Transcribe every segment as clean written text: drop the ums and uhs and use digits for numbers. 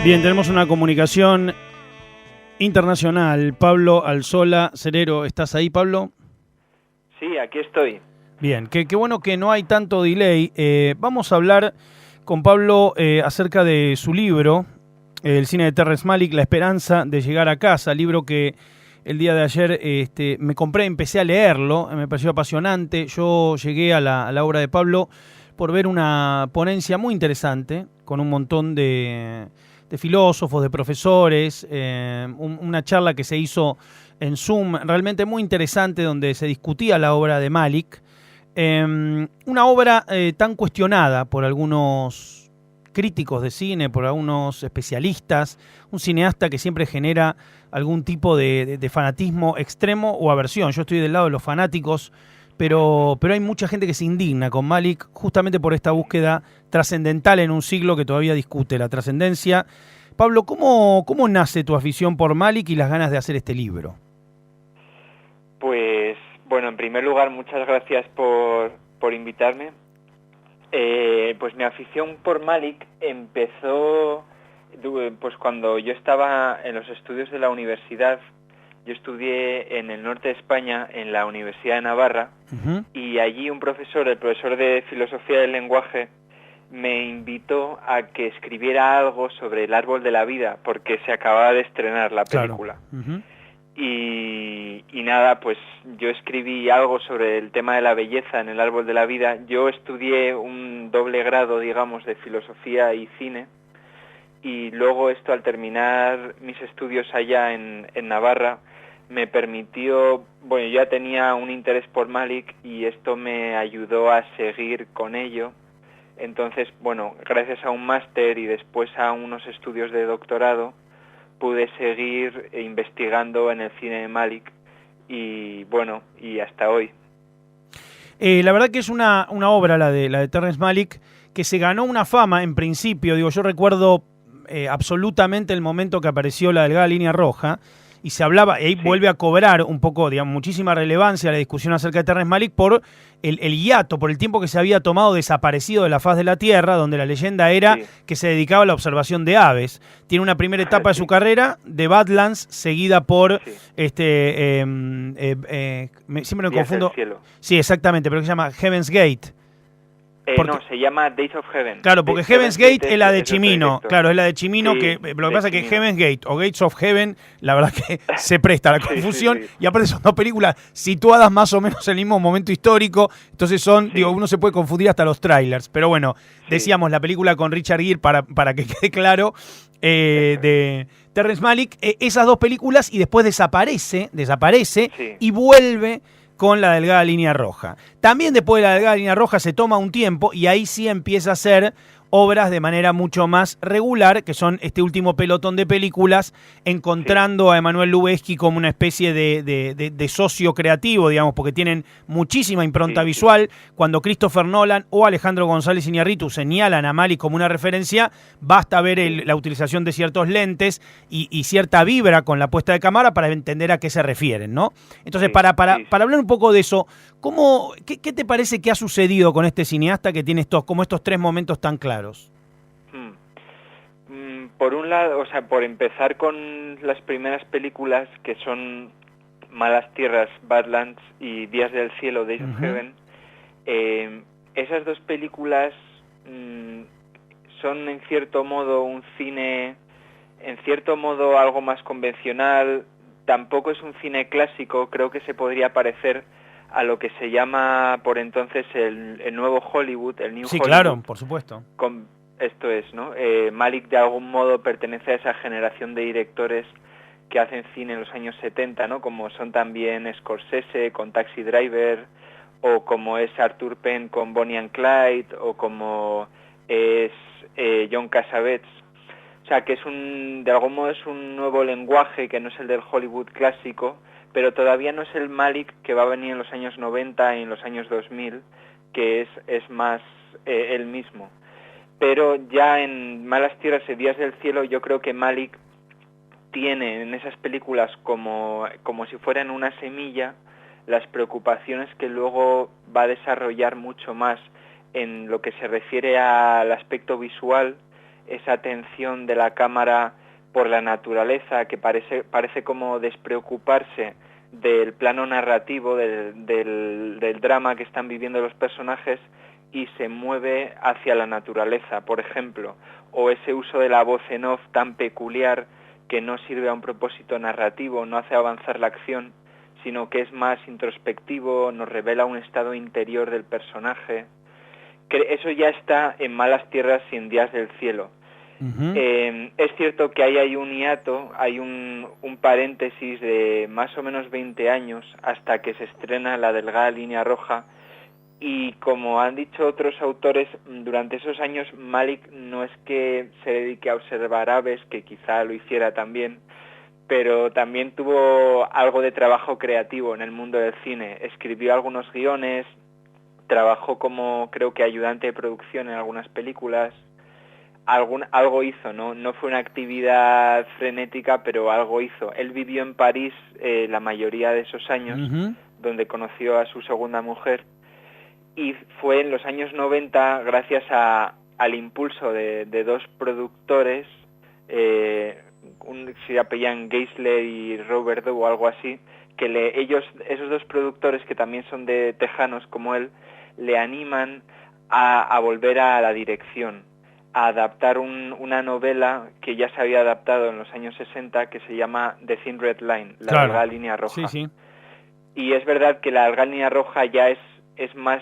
Bien, tenemos una comunicación internacional. Pablo Alzola Cerero, ¿estás ahí, Pablo? Sí, aquí estoy. Bien, qué bueno que no hay tanto delay. Vamos a hablar con Pablo acerca de su libro, El cine de Terrence Malick, La esperanza de llegar a casa, libro que el día de ayer me compré, empecé a leerlo, me pareció apasionante. Yo llegué a la obra de Pablo por ver una ponencia muy interesante con un montón de filósofos, de profesores, una charla que se hizo en Zoom, realmente muy interesante, donde se discutía la obra de Malick. Una obra tan cuestionada por algunos críticos de cine, por algunos especialistas, un cineasta que siempre genera algún tipo de fanatismo extremo o aversión. Yo estoy del lado de los fanáticos, pero hay mucha gente que se indigna con Malick justamente por esta búsqueda trascendental en un siglo que todavía discute la trascendencia. Pablo, ¿cómo nace tu afición por Malick y las ganas de hacer este libro? Pues, bueno, en primer lugar, muchas gracias por invitarme. Pues mi afición por Malick empezó pues cuando yo estaba en los estudios de la universidad. Yo estudié en el norte de España, en la Universidad de Navarra, y allí el profesor de Filosofía del Lenguaje, me invitó a que escribiera algo sobre el árbol de la vida, porque se acababa de estrenar la película. Claro. Y nada, pues yo escribí algo sobre el tema de la belleza en el árbol de la vida. Yo estudié un doble grado, digamos, de filosofía y cine, y luego esto, al terminar mis estudios allá en Navarra, me permitió, bueno, yo ya tenía un interés por Malick y esto me ayudó a seguir con ello. Entonces, bueno, gracias a un máster y después a unos estudios de doctorado, pude seguir investigando en el cine de Malick y, bueno, y hasta hoy. La verdad que es una obra, la de Terrence Malick, que se ganó una fama en principio. Digo, yo recuerdo absolutamente el momento que apareció la delgada línea roja y se hablaba, y ahí vuelve a cobrar un poco, digamos, muchísima relevancia la discusión acerca de Terrence Malick por el hiato, por el tiempo que se había tomado desaparecido de la faz de la Tierra, donde la leyenda era que se dedicaba a la observación de aves. Tiene una primera etapa de su carrera, de Badlands, seguida por siempre me confundo. Sí, exactamente, pero que se llama Heaven's Gate. No, se llama Days of Heaven. Claro, porque Heaven's Gate es la de Cimino. Claro, es la de Cimino, sí, que lo que pasa es que Heaven's Gate o Gates of Heaven, la verdad que se presta a la confusión. Sí. Y aparte son dos películas situadas más o menos en el mismo momento histórico. Entonces digo, uno se puede confundir hasta los trailers. Pero bueno, decíamos la película con Richard Gere, para que quede claro, de Terrence Malick, esas dos películas, y después desaparece y vuelve con la delgada línea roja. También después de la delgada línea roja se toma un tiempo y ahí sí empieza a hacer obras de manera mucho más regular, que son este último pelotón de películas, encontrando a Emmanuel Lubezki como una especie de socio creativo, digamos, porque tienen muchísima impronta visual. Cuando Christopher Nolan o Alejandro González Iñárritu señalan a Malick como una referencia, basta ver la utilización de ciertos lentes y cierta vibra con la puesta de cámara para entender a qué se refieren, ¿no? Entonces, para hablar un poco de eso, ¿qué te parece que ha sucedido con este cineasta que tiene estos tres momentos tan claros? Por un lado, o sea, por empezar con las primeras películas, que son Malas Tierras, Badlands y Días del Cielo, Days of Heaven, esas dos películas son en cierto modo un cine, en cierto modo algo más convencional. Tampoco es un cine clásico, creo que se podría parecer a lo que se llama por entonces el nuevo Hollywood, el New Hollywood. Sí, claro, por supuesto. Esto es, ¿no? Malick de algún modo pertenece a esa generación de directores que hacen cine en los años 70, ¿no? Como son también Scorsese con Taxi Driver, o como es Arthur Penn con Bonnie and Clyde, o como es John Cassavetes. O sea, que de algún modo es un nuevo lenguaje que no es el del Hollywood clásico, pero todavía no es el Malick que va a venir en los años 90 y en los años 2000, que es más él mismo. Pero ya en Malas Tierras y Días del Cielo, yo creo que Malick tiene en esas películas como si fueran una semilla las preocupaciones que luego va a desarrollar mucho más en lo que se refiere al aspecto visual, esa atención de la cámara por la naturaleza, que parece como despreocuparse del plano narrativo, del drama que están viviendo los personajes, y se mueve hacia la naturaleza, por ejemplo, o ese uso de la voz en off tan peculiar que no sirve a un propósito narrativo, no hace avanzar la acción, sino que es más introspectivo, nos revela un estado interior del personaje. Eso ya está en Malas tierras sin Días del cielo. Uh-huh. Es cierto que ahí hay un hiato, hay un paréntesis de más o menos 20 años hasta que se estrena La delgada línea roja, y como han dicho otros autores, durante esos años Malick no es que se dedique a observar aves, que quizá lo hiciera también, pero también tuvo algo de trabajo creativo en el mundo del cine. Escribió algunos guiones, trabajó como, creo que, ayudante de producción en algunas películas. Algo hizo, no fue una actividad frenética, pero algo hizo. Él vivió en París la mayoría de esos años, uh-huh, donde conoció a su segunda mujer, y fue en los años 90, gracias al impulso de dos productores, se apellan Geisler y Robert Doe o algo así, que esos dos productores, que también son de tejanos como él, le animan a volver a la dirección, a adaptar una novela que ya se había adaptado en los años 60, que se llama The Thin Red Line, la delgada línea roja. Sí, sí. Y es verdad que la delgada línea roja ya es más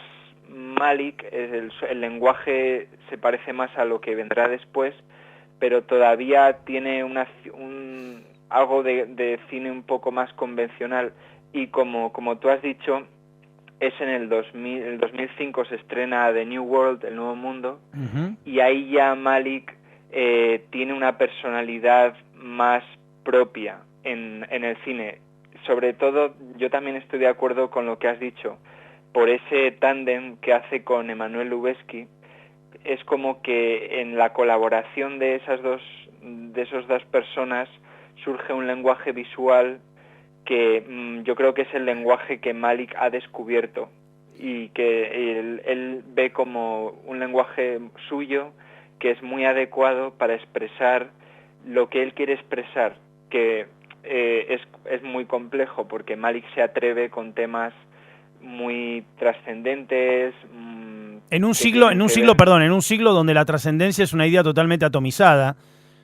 Malick, el lenguaje se parece más a lo que vendrá después, pero todavía tiene algo de cine un poco más convencional, y como tú has dicho, es en el 2005 se estrena The New World, El Nuevo Mundo, uh-huh, y ahí ya Malick tiene una personalidad más propia en el cine. Sobre todo, yo también estoy de acuerdo con lo que has dicho, por ese tándem que hace con Emmanuel Lubezki. Es como que en la colaboración de esas dos personas surge un lenguaje visual que yo creo que es el lenguaje que Malick ha descubierto, y que él ve como un lenguaje suyo que es muy adecuado para expresar lo que él quiere expresar, que es muy complejo, porque Malick se atreve con temas muy trascendentes. En un siglo donde la trascendencia es una idea totalmente atomizada.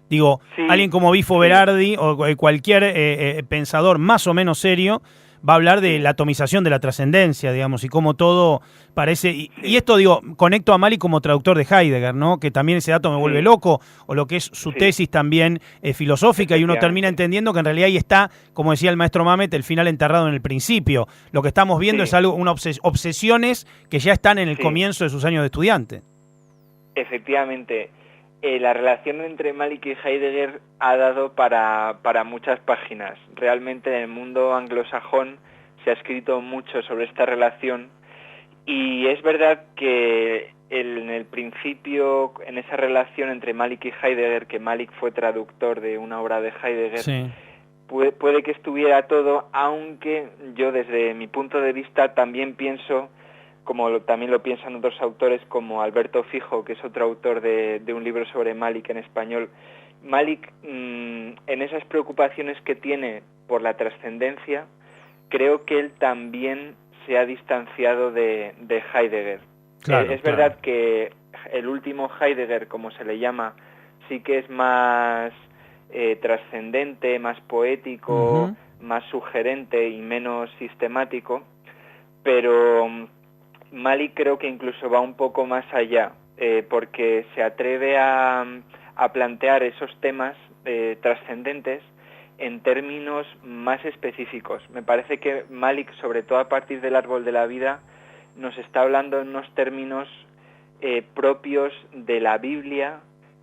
Digo, sí, alguien como Bifo Berardi o cualquier pensador más o menos serio va a hablar de la atomización de la trascendencia, digamos, y cómo todo parece... Y esto, digo, conecto a Malick como traductor de Heidegger, ¿no? Que también ese dato me vuelve loco, o lo que es su tesis también filosófica, y uno termina entendiendo que en realidad ahí está, como decía el maestro Mamet, el final enterrado en el principio. Lo que estamos viendo es algo, obsesiones que ya están en el comienzo de sus años de estudiante. Efectivamente. La relación entre Malick y Heidegger ha dado para muchas páginas. Realmente en el mundo anglosajón se ha escrito mucho sobre esta relación, y es verdad que en el principio, en esa relación entre Malick y Heidegger, que Malick fue traductor de una obra de Heidegger, sí, puede que estuviera todo, aunque yo desde mi punto de vista también pienso, como también lo piensan otros autores como Alberto Fijo, que es otro autor de un libro sobre Malick en español. Malick, en esas preocupaciones que tiene por la trascendencia, creo que él también se ha distanciado de Heidegger. Claro, es verdad que el último Heidegger, como se le llama, sí que es más trascendente, más poético, uh-huh, más sugerente y menos sistemático, pero Malick creo que incluso va un poco más allá, porque se atreve a plantear esos temas trascendentes en términos más específicos. Me parece que Malick, sobre todo a partir del Árbol de la Vida, nos está hablando en unos términos propios de la Biblia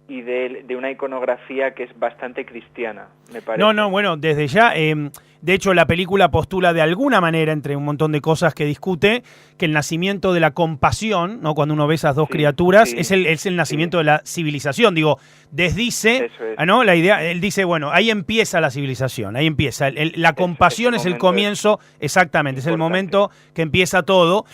y de una iconografía que es bastante cristiana, me parece. Bueno, desde ya, de hecho la película postula de alguna manera, entre un montón de cosas que discute, que el nacimiento de la compasión, ¿no? Cuando uno ve esas dos criaturas, es el nacimiento de la civilización. Digo, desdice, ¿no? La idea, él dice, bueno, ahí empieza la civilización, ahí empieza. La compasión es el comienzo, exactamente, es el momento que empieza todo.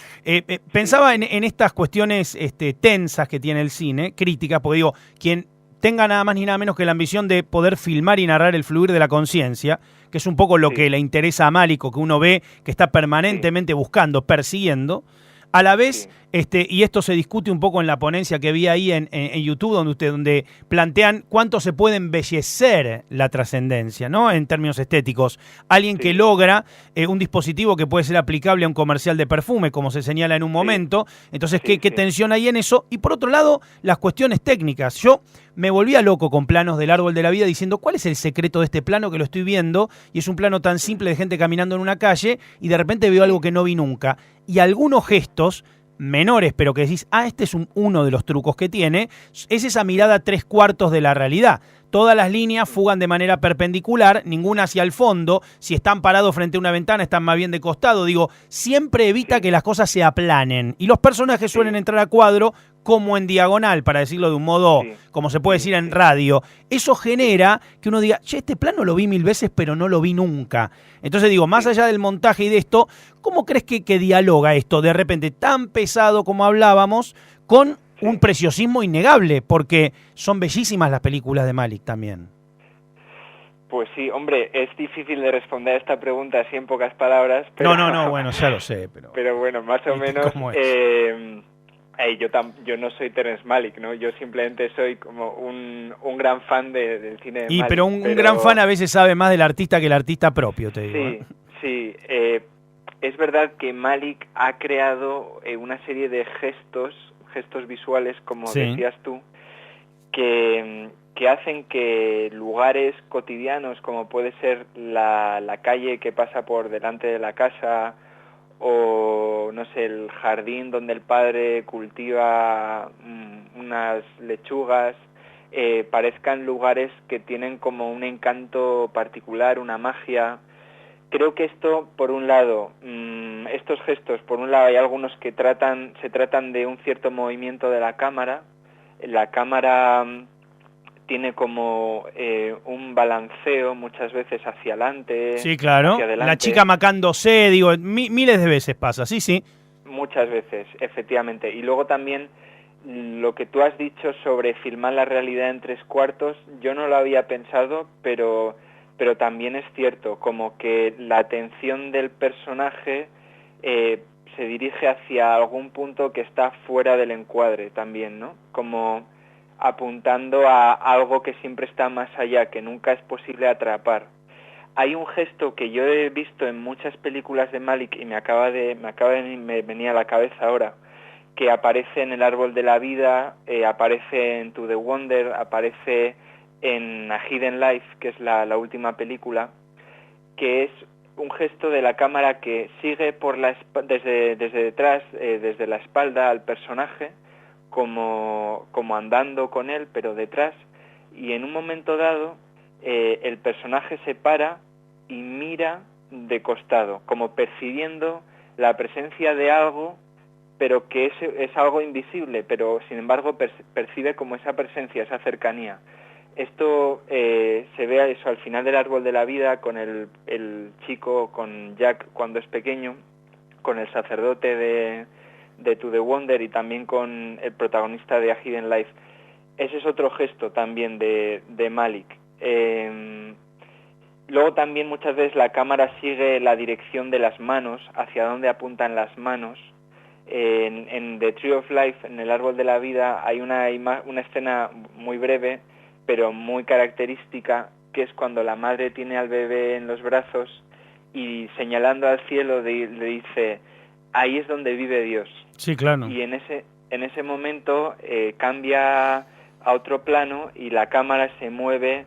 Pensaba en estas cuestiones tensas que tiene el cine, críticas, porque digo, quien tenga nada más ni nada menos que la ambición de poder filmar y narrar el fluir de la conciencia, que es un poco lo que le interesa a Malick, que uno ve que está permanentemente buscando, persiguiendo. A la vez, y esto se discute un poco en la ponencia que vi ahí en YouTube, donde plantean cuánto se puede embellecer la trascendencia, ¿no? En términos estéticos. Alguien que logra un dispositivo que puede ser aplicable a un comercial de perfume, como se señala en un momento. Entonces, ¿qué tensión hay en eso? Y por otro lado, las cuestiones técnicas. Yo me volvía loco con planos del árbol de la vida diciendo, ¿cuál es el secreto de este plano que lo estoy viendo? Y es un plano tan simple de gente caminando en una calle y de repente veo algo que no vi nunca. Y algunos gestos menores, pero que decís, este es uno de los trucos que tiene, es esa mirada 3/4 de la realidad. Todas las líneas fugan de manera perpendicular, ninguna hacia el fondo. Si están parados frente a una ventana, están más bien de costado. Digo, siempre evita que las cosas se aplanen. Y los personajes suelen entrar a cuadro como en diagonal, para decirlo de un modo, como se puede decir en radio. Eso genera que uno diga, este plano lo vi 1000 veces, pero no lo vi nunca. Entonces digo, más allá del montaje y de esto, ¿cómo crees que dialoga esto de repente tan pesado como hablábamos con un preciosismo innegable? Porque son bellísimas las películas de Malick también. Pues sí, hombre, es difícil de responder a esta pregunta así en pocas palabras. Pero, no, bueno, ya lo sé. Pero bueno, más o menos... yo no soy Terrence Malick, ¿no? Yo simplemente soy como un gran fan del cine de Malick. Pero un gran fan a veces sabe más del artista que el artista propio, te digo. Sí. Es verdad que Malick ha creado una serie de gestos visuales, como decías tú, que hacen que lugares cotidianos, como puede ser la calle que pasa por delante de la casa, o no sé, el jardín donde el padre cultiva unas lechugas, parezcan lugares que tienen como un encanto particular, una magia. Creo que esto, por un lado, estos gestos, por un lado hay algunos que se tratan de un cierto movimiento de la cámara. La cámara tiene como un balanceo muchas veces hacia adelante. Sí, claro. Hacia adelante. La chica macándose, digo, miles de veces pasa, sí. Muchas veces, efectivamente. Y luego también lo que tú has dicho sobre filmar la realidad en 3/4, yo no lo había pensado, pero también es cierto, como que la atención del personaje se dirige hacia algún punto que está fuera del encuadre también, ¿no? Como apuntando a algo que siempre está más allá, que nunca es posible atrapar. Hay un gesto que yo he visto en muchas películas de Malick y me acaba de venir a la cabeza ahora, que aparece en El árbol de la vida, aparece en To the Wonder, aparece en A Hidden Life, que es la última película, que es un gesto de la cámara que sigue desde detrás, desde la espalda al personaje, como andando con él, pero detrás, y en un momento dado el personaje se para y mira de costado, como percibiendo la presencia de algo, pero que es algo invisible, pero sin embargo percibe como esa presencia, esa cercanía. Esto se ve eso al final del árbol de la vida, con el chico, con Jack cuando es pequeño, con el sacerdote de To the Wonder y también con el protagonista de A Hidden Life. Ese es otro gesto también de Malick. Luego también muchas veces la cámara sigue la dirección de las manos, hacia dónde apuntan las manos. En The Tree of Life, en el árbol de la vida, hay una escena muy breve, pero muy característica, que es cuando la madre tiene al bebé en los brazos y señalando al cielo le dice, ahí es donde vive Dios. Sí, claro. Y en ese momento cambia a otro plano y la cámara se mueve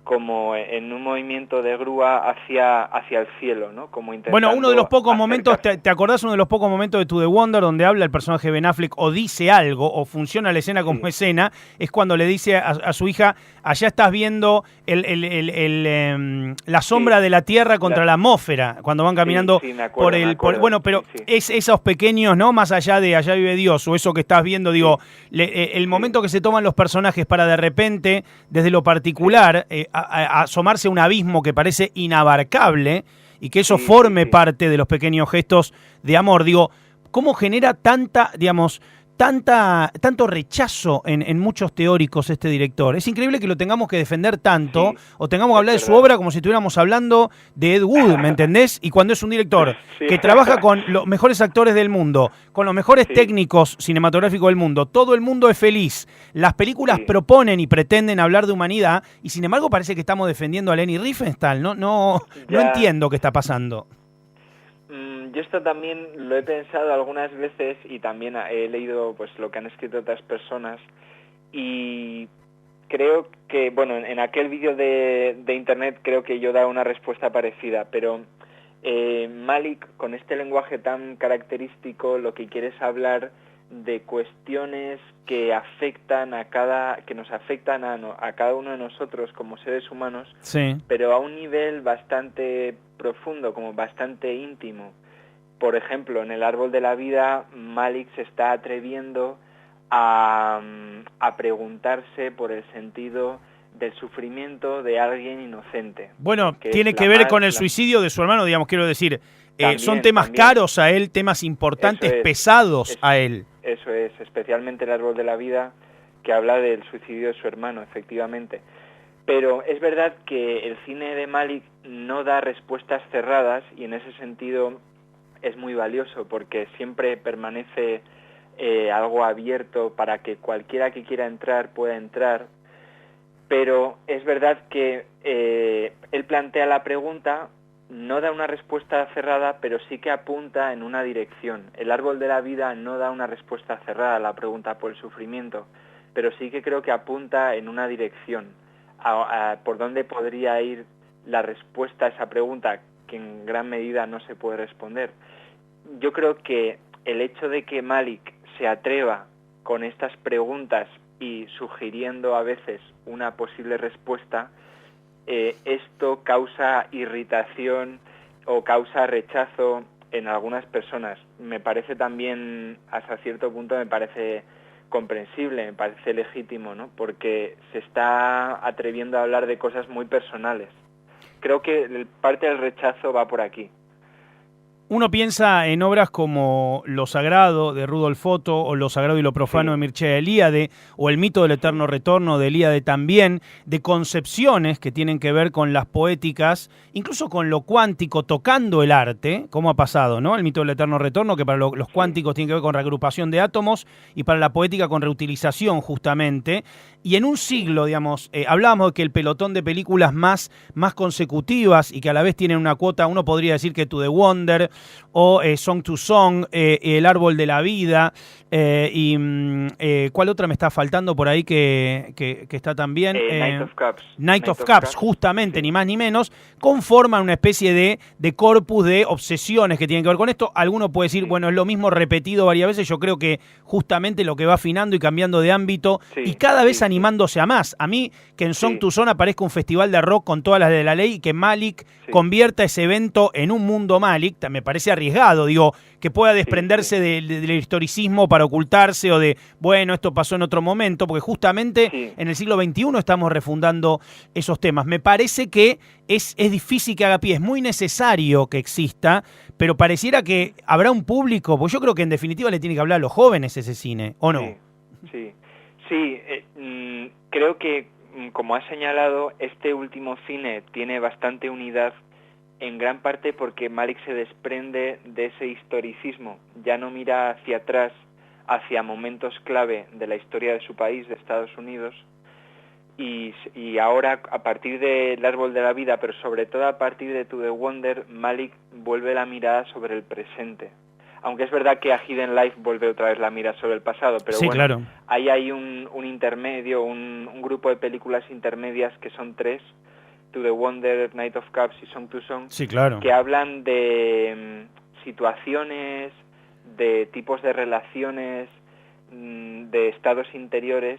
como en un movimiento de grúa hacia el cielo, ¿no? Como intentando uno de los pocos momentos, acercarse. ¿te acordás uno de los pocos momentos de To the Wonder donde habla el personaje de Ben Affleck o dice algo o funciona la escena como escena? Es cuando le dice a su hija, allá estás viendo la sombra de la Tierra contra la atmósfera, cuando van caminando por el... pero es esos pequeños, ¿no? Más allá de allá vive Dios o eso que estás viendo, digo, el momento que se toman los personajes para de repente, desde lo particular... a asomarse a un abismo que parece inabarcable y que eso forme parte de los pequeños gestos de amor. Digo, ¿cómo genera tanto rechazo en muchos teóricos este director. Es increíble que lo tengamos que defender tanto, Sí, o tengamos que hablar de su obra como si estuviéramos hablando de Ed Wood, ¿me entendés? Y cuando es un director Sí. que trabaja con los mejores actores del mundo, con los mejores Sí. técnicos cinematográficos del mundo, todo el mundo es feliz, las películas Sí. proponen y pretenden hablar de humanidad, y sin embargo parece que estamos defendiendo a Leni Riefenstahl, no Ya. entiendo qué está pasando. Yo esto también lo he pensado algunas veces y también he leído pues lo que han escrito otras personas y creo que, bueno, en aquel vídeo de internet creo que yo daba una respuesta parecida, pero Malick, con este lenguaje tan característico, lo que quiere es hablar de cuestiones que afectan que nos afectan a cada uno de nosotros como seres humanos, Sí. pero a un nivel bastante profundo, como bastante íntimo. Por ejemplo, en El árbol de la vida, Malick se está atreviendo a preguntarse por el sentido del sufrimiento de alguien inocente. Bueno, tiene que ver con el suicidio de su hermano, digamos, quiero decir. Son temas caros a él, temas importantes, pesados a él. Eso es, especialmente El árbol de la vida, que habla del suicidio de su hermano, efectivamente. Pero es verdad que el cine de Malick no da respuestas cerradas y en ese sentido es muy valioso porque siempre permanece algo abierto para que cualquiera que quiera entrar pueda entrar. Pero es verdad que él plantea la pregunta, no da una respuesta cerrada, pero sí que apunta en una dirección. El árbol de la vida no da una respuesta cerrada a la pregunta por el sufrimiento, pero sí que creo que apunta en una dirección, por dónde podría ir la respuesta a esa pregunta que en gran medida no se puede responder. Yo creo que el hecho de que Malick se atreva con estas preguntas y sugiriendo a veces una posible respuesta, esto causa irritación o causa rechazo en algunas personas. Me parece también, hasta cierto punto, me parece comprensible, me parece legítimo, ¿no? Porque se está atreviendo a hablar de cosas muy personales. Creo que parte del rechazo va por aquí. Uno piensa en obras como Lo Sagrado de Rudolf Otto o Lo Sagrado y lo Profano de Mircea Eliade o El mito del eterno retorno de Eliade también, de concepciones que tienen que ver con las poéticas, incluso con lo cuántico, tocando el arte, como ha pasado, ¿no? El mito del eterno retorno, que para los cuánticos tiene que ver con reagrupación de átomos y para la poética con reutilización, justamente. Y en un siglo, digamos, hablábamos de que el pelotón de películas más consecutivas y que a la vez tienen una cuota, uno podría decir que To the Wonder o Song to Song, El árbol de la vida, y ¿cuál otra me está faltando por ahí que está también? Knight of Cups. Knight of Cups, justamente, sí. Ni más ni menos, conforman una especie de corpus de obsesiones que tienen que ver con esto. Alguno puede decir, bueno, es lo mismo repetido varias veces. Yo creo que justamente lo que va afinando y cambiando de ámbito y cada vez animándose a más. A mí, que en Song to Song aparezca un festival de rock con todas las de la ley y que Malick convierta ese evento en un mundo Malick, me parece arriesgado, digo, que pueda desprenderse del historicismo para ocultarse o de, bueno, esto pasó en otro momento, porque justamente en el siglo XXI estamos refundando esos temas. Me parece que es difícil que haga pie, es muy necesario que exista, pero pareciera que habrá un público, porque yo creo que en definitiva le tiene que hablar a los jóvenes ese cine, ¿o no? Sí, creo que, como has señalado, este último cine tiene bastante unidad, en gran parte porque Malick se desprende de ese historicismo, ya no mira hacia atrás, hacia momentos clave de la historia de su país, de Estados Unidos, y ahora, a partir de El árbol de la vida, pero sobre todo a partir de To the Wonder, Malick vuelve la mirada sobre el presente. Aunque es verdad que a Hidden Life vuelve otra vez la mira sobre el pasado, pero bueno, claro. Ahí hay un intermedio, un grupo de películas intermedias que son 3, To the Wonder, Knight of Cups y Song to Song, claro. que hablan de situaciones, de tipos de relaciones, de estados interiores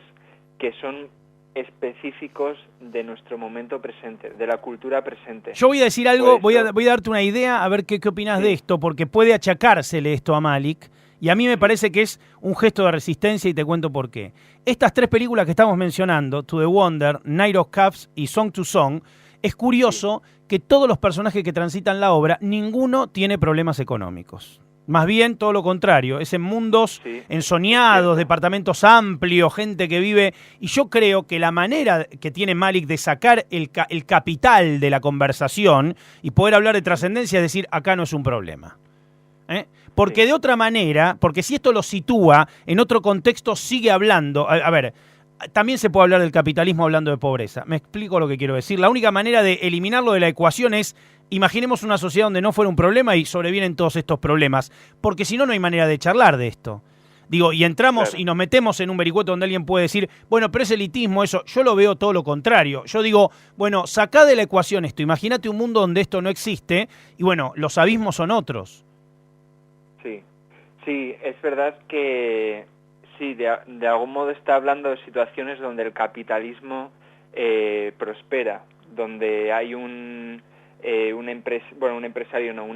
que son específicos de nuestro momento presente, de la cultura presente. Yo voy a decir algo, voy a darte una idea, a ver qué opinas de esto, porque puede achacársele esto a Malick, y a mí me parece que es un gesto de resistencia y te cuento por qué. Estas 3 películas que estamos mencionando, To the Wonder, Knight of Cups y Song to Song, es curioso que todos los personajes que transitan la obra, ninguno tiene problemas económicos. Más bien todo lo contrario, es en mundos ensoñados, departamentos amplios, gente que vive. Y yo creo que la manera que tiene Malik de sacar el capital de la conversación y poder hablar de trascendencia es decir, acá no es un problema. Porque de otra manera, porque si esto lo sitúa en otro contexto, sigue hablando. A ver, también se puede hablar del capitalismo hablando de pobreza. Me explico lo que quiero decir. La única manera de eliminarlo de la ecuación es, imaginemos una sociedad donde no fuera un problema y sobrevienen todos estos problemas. Porque si no, no hay manera de charlar de esto. Digo, y entramos y nos metemos en un vericueto donde alguien puede decir, bueno, pero es elitismo eso. Yo lo veo todo lo contrario. Yo digo, bueno, sacá de la ecuación esto. Imagínate un mundo donde esto no existe y bueno, los abismos son otros. Sí, es verdad que sí, de algún modo está hablando de situaciones donde el capitalismo prospera, donde hay un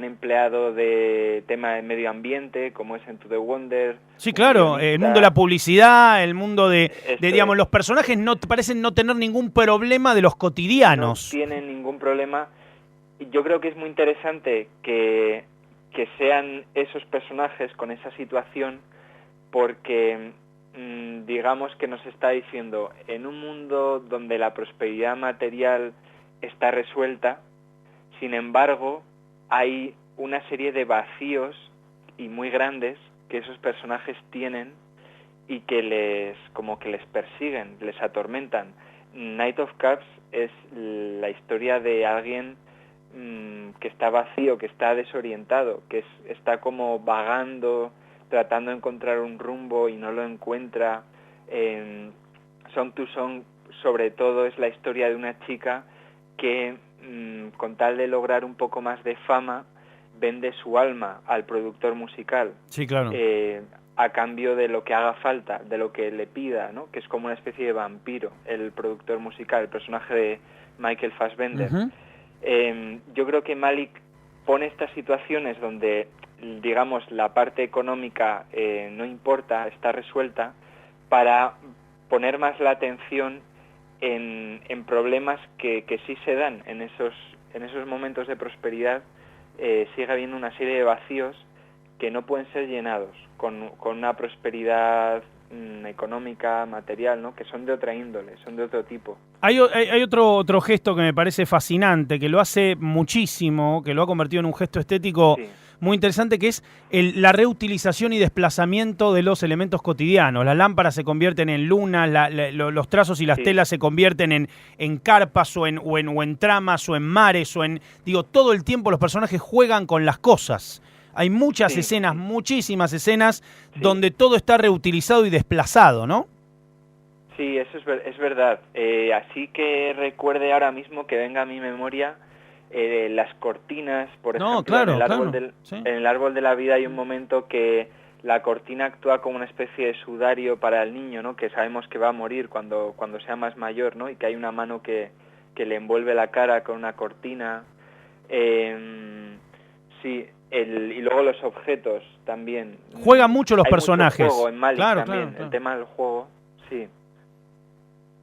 empleado de tema de medio ambiente, como es en To The Wonder. Sí, claro, el mundo de la publicidad, el mundo de digamos, los personajes parecen no tener ningún problema de los cotidianos. No tienen ningún problema. Y yo creo que es muy interesante que sean esos personajes con esa situación, porque digamos que nos está diciendo, en un mundo donde la prosperidad material está resuelta, sin embargo, hay una serie de vacíos y muy grandes que esos personajes tienen y que les persiguen, les atormentan. Knight of Cups es la historia de alguien que está vacío, que está desorientado, que está como vagando, tratando de encontrar un rumbo y no lo encuentra. Song to Song, sobre todo, es la historia de una chica que, con tal de lograr un poco más de fama, vende su alma al productor musical. Sí, claro. A cambio de lo que haga falta, de lo que le pida, ¿no? Que es como una especie de vampiro, el productor musical, el personaje de Michael Fassbender. Uh-huh. Yo creo que Malik pone estas situaciones donde, digamos, la parte económica no importa, está resuelta, para poner más la atención en problemas que sí se dan en esos momentos de prosperidad. Sigue habiendo una serie de vacíos que no pueden ser llenados con una prosperidad económica, material, ¿no? Que son de otra índole, son de otro tipo. Hay otro gesto que me parece fascinante, que lo hace muchísimo, que lo ha convertido en un gesto estético muy interesante, que es la reutilización y desplazamiento de los elementos cotidianos. Las lámparas se convierten en lunas, los trazos y las telas se convierten en carpas o en tramas o en mares todo el tiempo los personajes juegan con las cosas. Hay muchas escenas, muchísimas escenas, donde todo está reutilizado y desplazado, ¿no? Sí, eso es verdad. Así que recuerde ahora mismo que venga a mi memoria las cortinas, por ejemplo, en el árbol de la vida hay un momento que la cortina actúa como una especie de sudario para el niño, ¿no? Que sabemos que va a morir cuando sea más mayor, ¿no? Y que hay una mano que le envuelve la cara con una cortina. Y luego los objetos también. Juegan mucho los personajes. Mucho juego en Malik también, el tema del juego, sí.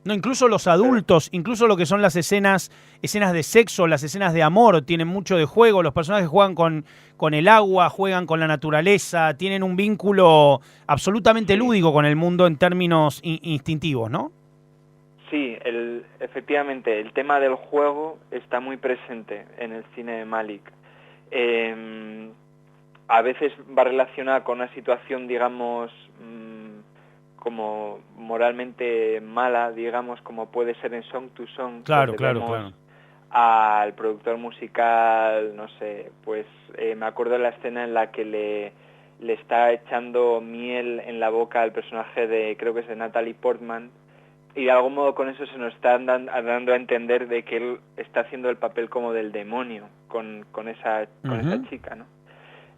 No, incluso los adultos, incluso lo que son las escenas de sexo, las escenas de amor, tienen mucho de juego. Los personajes juegan con el agua, juegan con la naturaleza, tienen un vínculo absolutamente lúdico con el mundo en términos instintivos, ¿no? Sí, efectivamente, el tema del juego está muy presente en el cine de Malik. A veces va relacionada con una situación, digamos, como moralmente mala, digamos, como puede ser en Song to Song. Claro. Al productor musical, no sé, pues me acuerdo de la escena en la que le está echando miel en la boca al personaje creo que es de Natalie Portman, y de algún modo con eso se nos está dando a entender de que él está haciendo el papel como del demonio con esa chica, ¿no?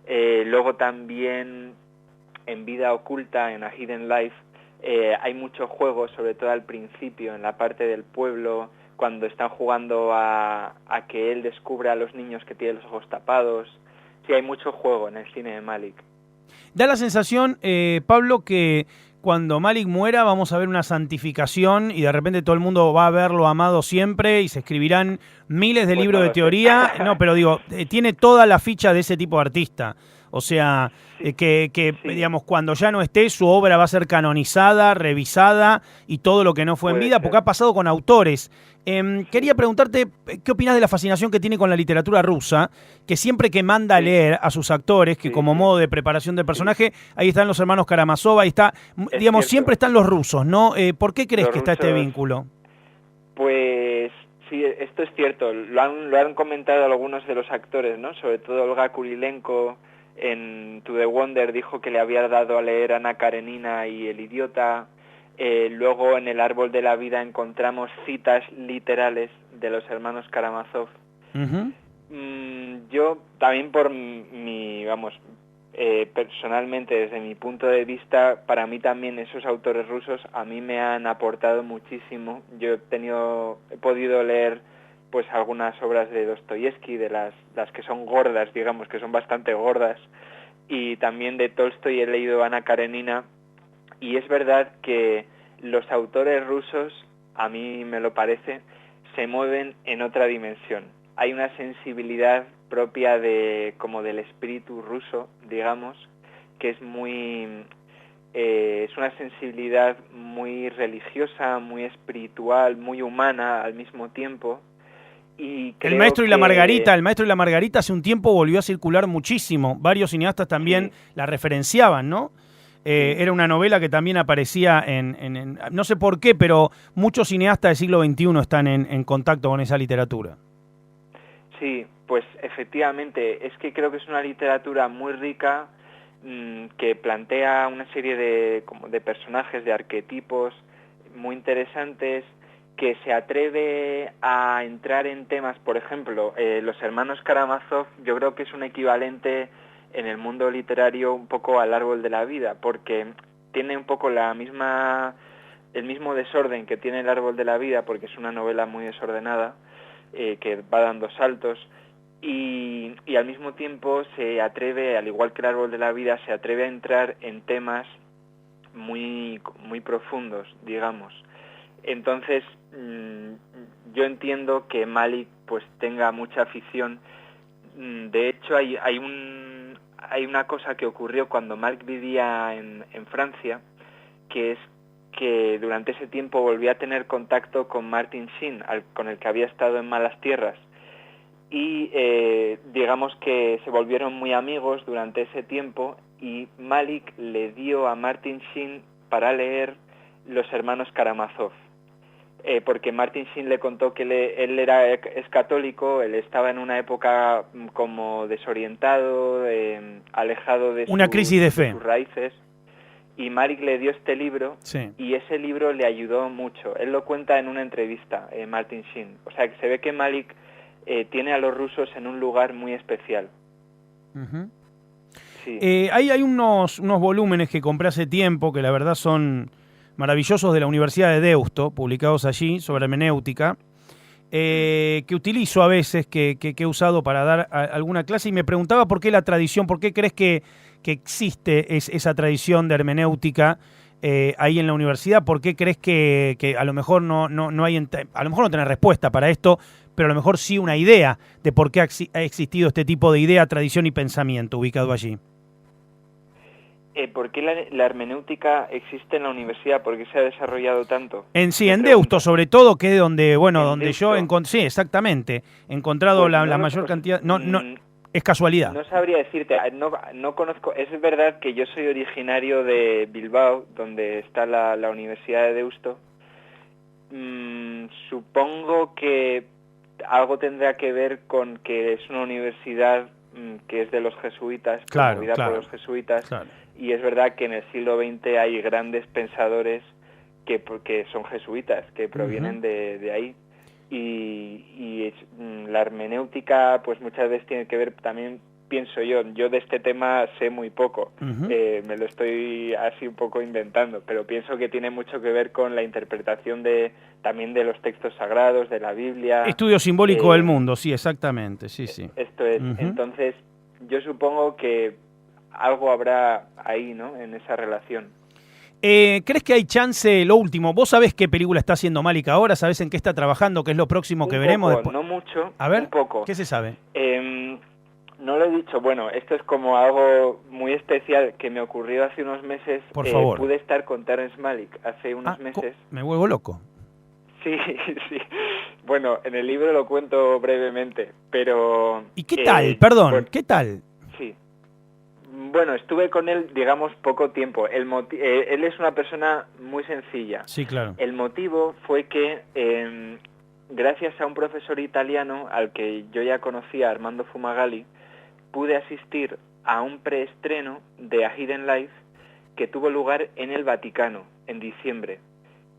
Luego también en Vida Oculta, en A Hidden Life, hay mucho juego, sobre todo al principio, en la parte del pueblo, cuando están jugando a que él descubra a los niños que tienen los ojos tapados. Sí, hay mucho juego en el cine de Malik. Da la sensación, Pablo, que cuando Malik muera vamos a ver una santificación y de repente todo el mundo va a verlo amado siempre y se escribirán miles de libros de teoría. No, pero digo, tiene toda la ficha de ese tipo de artista. O sea, Sí, sí, digamos, cuando ya no esté, su obra va a ser canonizada, revisada y todo lo que no fue en puede vida, porque ser. ha pasado con autores. Sí, Quería preguntarte, ¿qué opinas de la fascinación que tiene con la literatura rusa? Que siempre que manda a sí, leer a sus actores, que sí, como sí, modo de preparación del sí. personaje, ahí están los hermanos Karamazov, ahí está, Es digamos, siempre cierto. están los rusos, ¿no? ¿Por qué crees Los que está este rusos, vínculo? pues sí, esto es cierto. Lo han comentado algunos de los actores, ¿no? Sobre todo Olga Kurilenko en To the Wonder dijo que le había dado a leer Ana Karenina y El idiota. Luego en El árbol de la vida encontramos citas literales de los hermanos Karamazov. Ujú. Yo también por mi, vamos, personalmente desde mi punto de vista, para mí también esos autores rusos a mí me han aportado muchísimo. Yo he podido leer pues algunas obras de Dostoyevsky, de las que son gordas, digamos, que son bastante gordas, y también de Tolstoy he leído Ana Karenina, y es verdad que los autores rusos, a mí me lo parece, se mueven en otra dimensión. Hay una sensibilidad propia como del espíritu ruso, digamos, que es es una sensibilidad muy religiosa, muy espiritual, muy humana al mismo tiempo. Y El creo Maestro y la Margarita, que el Maestro y la Margarita hace un tiempo volvió a circular muchísimo. Varios cineastas también sí, la referenciaban, ¿no? sí, Era una novela que también aparecía no sé por qué, pero muchos cineastas del siglo XXI están en contacto con esa literatura. sí, pues efectivamente, es que creo que es una literatura muy rica, que plantea una serie como de personajes, de arquetipos muy interesantes, que se atreve a entrar en temas, por ejemplo, los hermanos Karamazov, yo creo que es un equivalente en el mundo literario un poco al árbol de la vida, porque tiene un poco el mismo desorden que tiene el árbol de la vida, porque es una novela muy desordenada, que va dando saltos, y al mismo tiempo se atreve, al igual que el árbol de la vida, se atreve a entrar en temas muy profundos, digamos. Entonces, yo entiendo que Malick pues tenga mucha afición. De hecho, hay una cosa que ocurrió cuando Malick vivía en Francia, que es que durante ese tiempo volvió a tener contacto con Martin Sheen, con el que había estado en Malas Tierras, y digamos que se volvieron muy amigos durante ese tiempo, y Malick le dio a Martin Sheen para leer Los hermanos Karamazov, porque Martin Sheen le contó que él es católico, él estaba en una época como desorientado, alejado de Una crisis de fe. sus raíces, y Malick le dio este libro, Sí. y ese libro le ayudó mucho. Él lo cuenta en una entrevista, Martin Sheen. O sea, que se ve que Malick tiene a los rusos en un lugar muy especial. Uh-huh. Sí, Hay unos volúmenes que compré hace tiempo que la verdad son maravillosos de la Universidad de Deusto, publicados allí sobre hermenéutica, que utilizo a veces, que he usado para dar alguna clase, y me preguntaba por qué la tradición, por qué crees que existe esa tradición de hermenéutica ahí en la universidad, por qué crees que a lo mejor no hay, a lo mejor no tenés respuesta para esto, pero a lo mejor sí una idea de por qué ha existido este tipo de idea, tradición y pensamiento ubicado allí. ¿Por qué la hermenéutica existe en la universidad? ¿Por qué se ha desarrollado tanto? Sí, Me en Deusto, preguntas. sobre todo, que es donde, bueno, En donde yo Deusto, encontré, sí, exactamente, he encontrado pues la mayor cantidad, es casualidad. no sabría decirte, no conozco, es verdad que yo soy originario de Bilbao, donde está la Universidad de Deusto. Supongo que algo tendrá que ver con que es una universidad que es de los jesuitas, Claro, promovida por claro, los jesuitas, claro. y es verdad que en el siglo XX hay grandes pensadores que son jesuitas, que provienen Uh-huh. de ahí. Y la hermenéutica pues muchas veces tiene que ver también, pienso yo de este tema sé muy poco, Uh-huh. me lo estoy así un poco inventando, pero pienso que tiene mucho que ver con la interpretación también de los textos sagrados, de la Biblia. Estudio simbólico del mundo, sí, exactamente, sí, sí. Esto es, Uh-huh. entonces yo supongo que algo habrá ahí, ¿no?, en esa relación. ¿Crees que hay chance, lo último, vos sabés qué película está haciendo Malick ahora, sabés en qué está trabajando, qué es lo próximo que Un veremos poco, después? no mucho, A un ver, poco. ¿qué se sabe? no lo he dicho. Bueno, esto es como algo muy especial que me ocurrió hace unos meses. Por favor. Pude estar con Terrence Malick hace unos meses. Me vuelvo loco. Sí, sí. Bueno, en el libro lo cuento brevemente, pero... ¿Y qué tal? Perdón, bueno, ¿qué tal? Sí. Bueno, estuve con él, digamos, poco tiempo. Él es una persona muy sencilla. Sí, claro. El motivo fue que, gracias a un profesor italiano al que yo ya conocía, Armando Fumagalli, pude asistir a un preestreno de A Hidden Life que tuvo lugar en el Vaticano, en diciembre.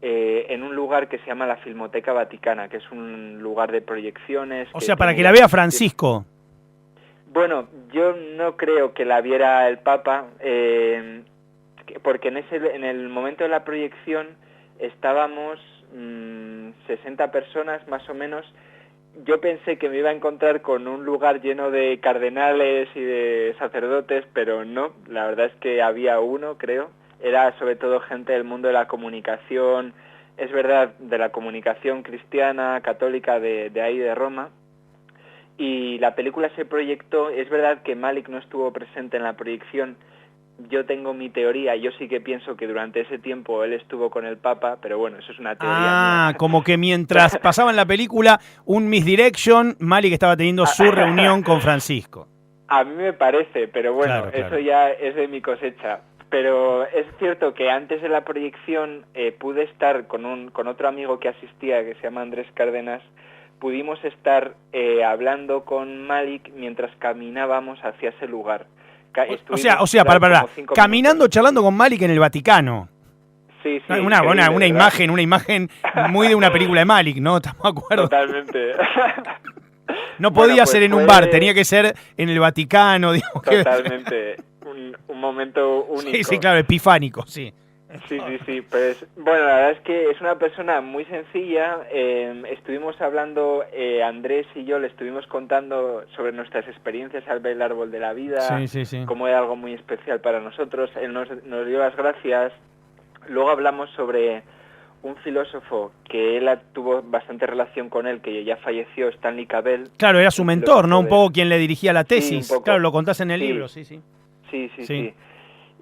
En un lugar que se llama la Filmoteca Vaticana, que es un lugar de proyecciones. O sea, para que la vea Francisco. Bueno, yo no creo que la viera el Papa, porque en el momento de la proyección estábamos 60 personas más o menos. Yo pensé que me iba a encontrar con un lugar lleno de cardenales y de sacerdotes, pero no, la verdad es que había uno, creo. Era sobre todo gente del mundo de la comunicación, es verdad, de la comunicación cristiana, católica de ahí de Roma. Y la película se proyectó, es verdad que Malick no estuvo presente en la proyección. Yo tengo mi teoría, yo sí que pienso que durante ese tiempo él estuvo con el Papa, pero bueno, eso es una teoría mía. Como que mientras pasaba en la película un Misdirection, Malick estaba teniendo su reunión con Francisco. A mí me parece, pero bueno, claro. Eso ya es de mi cosecha. Pero es cierto que antes de la proyección pude estar con otro amigo que asistía, que se llama Andrés Cárdenas. Pudimos estar hablando con Malick mientras caminábamos hacia ese lugar. O sea, para, caminando, charlando con Malick en el Vaticano. Sí, sí. Una imagen muy de una película de Malick, ¿no? ¿Estamos de acuerdo? Totalmente. No podía ser en un bar, tenía que ser en el Vaticano, digamos. Totalmente. Un momento único. Sí, claro, epifánico, sí. Sí. Pues, bueno, la verdad es que es una persona muy sencilla. Estuvimos hablando, Andrés y yo le estuvimos contando sobre nuestras experiencias al ver el árbol de la vida, sí. como era algo muy especial para nosotros. Él nos dio las gracias. Luego hablamos sobre un filósofo que él tuvo bastante relación con él, que ya falleció, Stanley Cavell. Claro, era su mentor, ¿no? Un poco quien le dirigía la tesis. Sí, claro, lo contás en el libro, sí. Sí.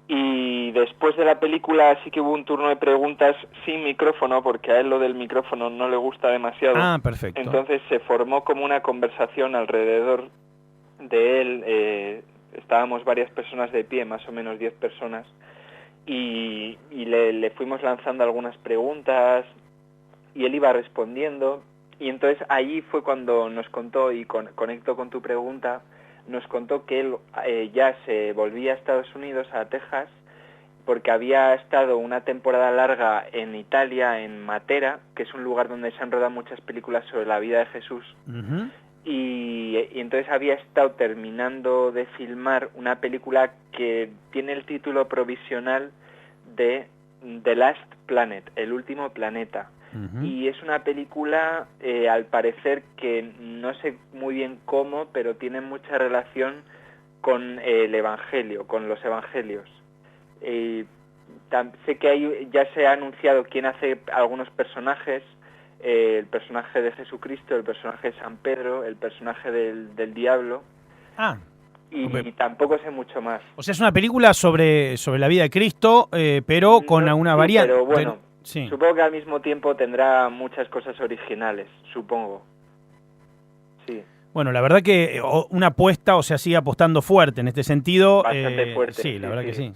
Y después de la película sí que hubo un turno de preguntas sin micrófono, porque a él lo del micrófono no le gusta demasiado. Ah, perfecto. Entonces se formó como una conversación alrededor de él. Estábamos varias personas de pie, más o menos 10 personas, y le fuimos lanzando algunas preguntas y él iba respondiendo. Y entonces allí fue cuando nos contó, y conecto con tu pregunta, nos contó que él ya se volvía a Estados Unidos, a Texas, porque había estado una temporada larga en Italia, en Matera, que es un lugar donde se han rodado muchas películas sobre la vida de Jesús. Uh-huh. Y entonces había estado terminando de filmar una película que tiene el título provisional de The Last Planet, El Último Planeta. Uh-huh. Y es una película, al parecer, que no sé muy bien cómo, pero tiene mucha relación con el Evangelio, con los Evangelios. Sé que ya se ha anunciado quién hace algunos personajes, el personaje de Jesucristo, el personaje de San Pedro, el personaje del diablo. Y tampoco sé mucho más. O sea, es una película sobre la vida de Cristo, pero con una variante. Pero bueno, supongo que al mismo tiempo tendrá muchas cosas originales, supongo. Sí. Bueno, la verdad que una apuesta, o sea, sigue apostando fuerte en este sentido. Bastante fuerte. Sí, la verdad que sí.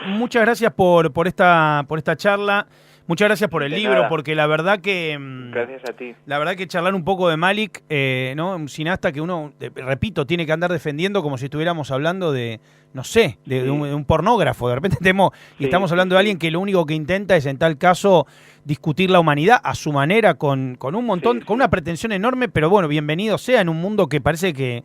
Muchas gracias por esta charla. Muchas gracias por el libro, nada. Porque la verdad que... Gracias a ti. La verdad que charlar un poco de Malick, ¿no? Un cineasta que uno, repito, tiene que andar defendiendo como si estuviéramos hablando de, no sé, de un pornógrafo. De repente estamos hablando de alguien que lo único que intenta es, en tal caso, discutir la humanidad a su manera, con un montón, con una pretensión enorme, pero bueno, bienvenido sea en un mundo que parece que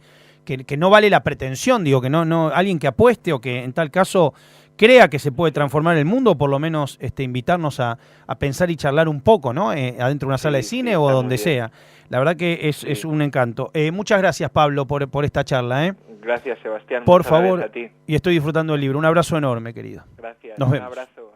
no vale la pretensión, digo, que no alguien que apueste o que en tal caso crea que se puede transformar el mundo, o por lo menos invitarnos a pensar y charlar un poco, ¿no? Adentro de una sala de cine o donde sea. La verdad que es un encanto. Muchas gracias, Pablo, por esta charla. Gracias, Sebastián. Por favor, a ti. Y estoy disfrutando del libro. Un abrazo enorme, querido. Gracias. Nos vemos. Un abrazo.